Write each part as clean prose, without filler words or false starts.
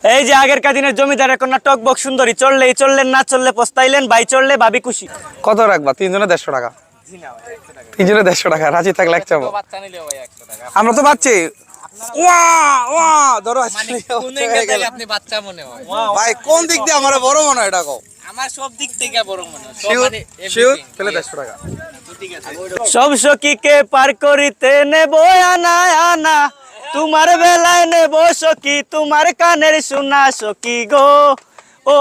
এই যে আগেরকার দিনের জমিদারের কন্যা টকবক সুন্দরী, চললেই চললেন, না চললে পস্তাইলেন, বাই চললে ভাবি খুশি। কত রাখবা? তিনজনে 150 টাকা। তিনজনে 150 টাকা, রাজি থাকলে এক চাবো। আমরা তো বাচ্চি। ধরো ভাই, কোন দিক দিয়ে আমার বড় মনে হয় এটা কও? আমার সব দিক থেকে বড় মনে হয়। শিওর তাহলে 150 টাকা। সব সখীকে পার করিতে নেব আনা আনা, তোমার বেলায় নেব সখী তোমার কানের সোনা সখী গো। ও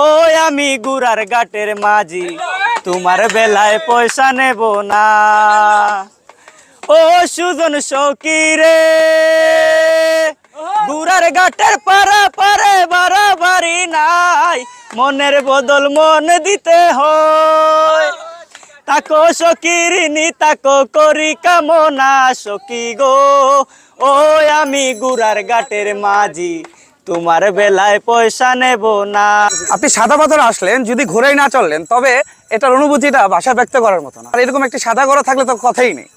আমি গুড়ার ঘাটের মাঝি, তোমার বেলায় পয়সা নেব না। ও সুজন সখী রে, গুড়ার ঘাটের পারা পারে বাড়াবাড়ি নাই, মনের বদল মন দিতে হয়। তাকো সখীর নি তাকো করি কামনা সখী গো। ও আমি গুড়ার ঘাটের মাঝি, তোমার বেলায় পয়সা নেব না। আপনি সাদা পাথর আসলেন, যদি ঘোরাই না চললেন, তবে এটার অনুভূতিটা ভাষা ব্যক্ত করার মতো না। আর এরকম একটি সাদা ঘোড়া থাকলে তো কথাই নেই।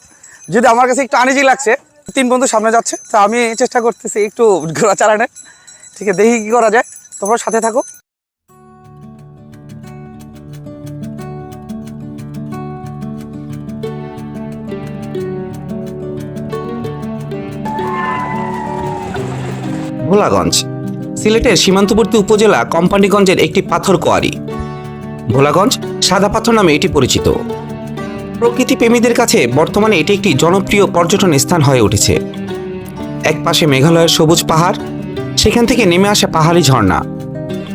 যদি আমার কাছে একটু আনিজি লাগছে, 3 বন্ধু সামনে যাচ্ছে, তো আমি চেষ্টা করতেছি একটু ঘোড়া চালানোর। ঠিক আছে, দেখি কি করা যায়, তোমরা সাথে থাকো। ভোলাগঞ্জ সিলেটের সীমান্তবর্তী উপজেলা কোম্পানীগঞ্জের একটি পাথর কোয়ারি। ভোলাগঞ্জ সাদা পাথর নামে এটি পরিচিত। প্রকৃতি প্রেমীদের কাছে বর্তমানে এটি একটি জনপ্রিয় পর্যটন স্থান হয়ে উঠেছে। এক পাশে মেঘালয়ের সবুজ পাহাড়, সেখান থেকে নেমে আসে পাহাড়ি ঝর্ণা,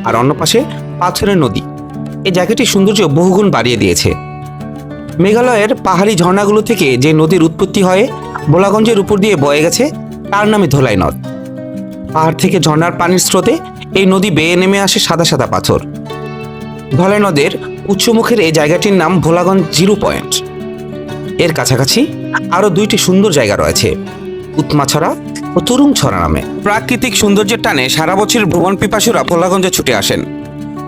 আর অন্য পাশে পাথরের নদী। এই জায়গাটির সৌন্দর্য বহুগুণ বাড়িয়ে দিয়েছে। মেঘালয়ের পাহাড়ি ঝর্ণাগুলো থেকে যে নদীর উৎপত্তি হয়ে ভোলাগঞ্জের উপর দিয়ে বয়ে গেছে, তার নামে ধোলাই নদ। পাহাড় থেকে ঝর্ণার পানির স্রোতে এই নদী বেয়ে নেমে আসে সাদা সাদা পাথর। ধলাই নদের উৎসমুখের এই জায়গাটির নাম ভোলাগঞ্জ জিরো পয়েন্ট। এর কাছাকাছি আরও 2টি সুন্দর জায়গা রয়েছে, উৎমাছড়া ও তুরুংছড়া নামে। প্রাকৃতিক সৌন্দর্যের টানে সারা বছর ভ্রমণ পিপাসুরা ভোলাগঞ্জে ছুটে আসেন।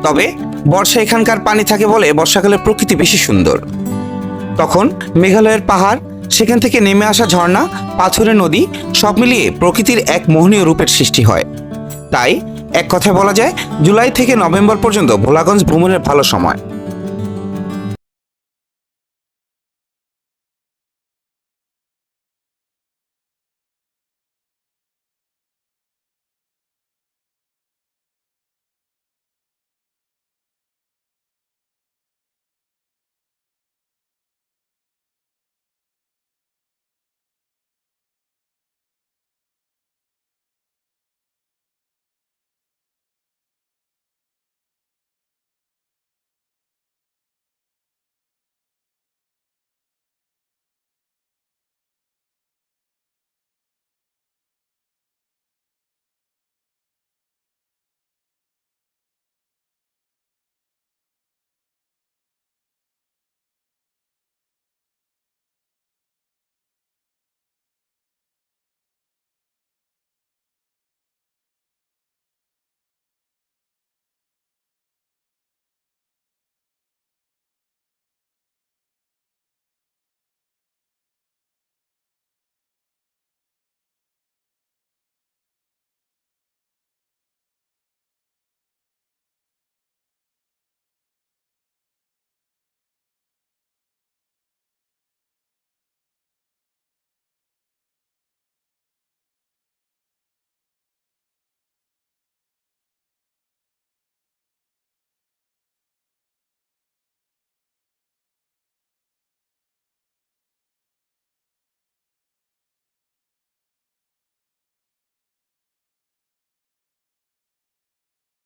তবে বর্ষা এখানকার পানি থাকে বলে বর্ষাকালে প্রকৃতি বেশি সুন্দর। তখন মেঘালয়ের পাহাড়, সেখান থেকে নেমে আসা ঝর্ণা, পাথরের নদী সব মিলিয়ে প্রকৃতির এক মোহনীয় রূপের সৃষ্টি হয়। তাই এক কথায় বলা যায়, জুলাই থেকে নভেম্বর পর্যন্ত ভোলাগঞ্জ ভ্রমণের ভালো সময়।